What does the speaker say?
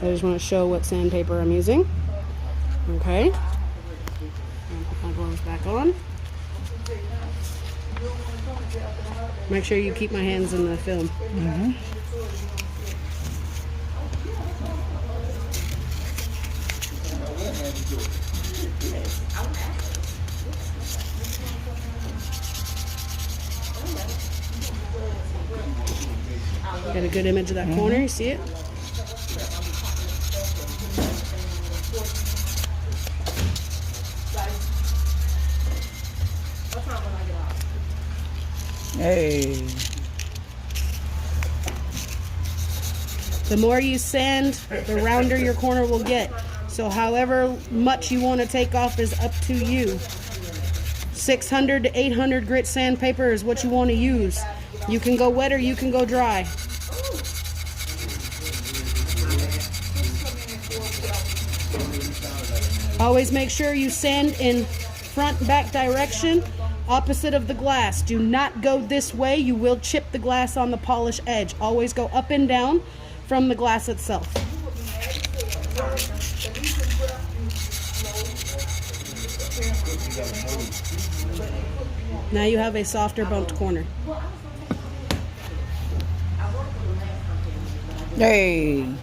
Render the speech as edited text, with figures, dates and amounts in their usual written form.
I just want to show what sandpaper I'm using. Okay. And put my gloves back on. Make sure you keep my hands in the film. Get a good image of that corner, you see it? Hey. The more you sand, the rounder your corner will get. So however much you want to take off is up to you. 600 to 800 grit sandpaper is what you want to use. You can go wet or you can go dry. Always make sure you sand in front back direction, opposite of the glass. Do not go this way. You will chip the glass on the polish edge. Always go up and down from the glass itself. Now you have a softer bumped corner. Hey.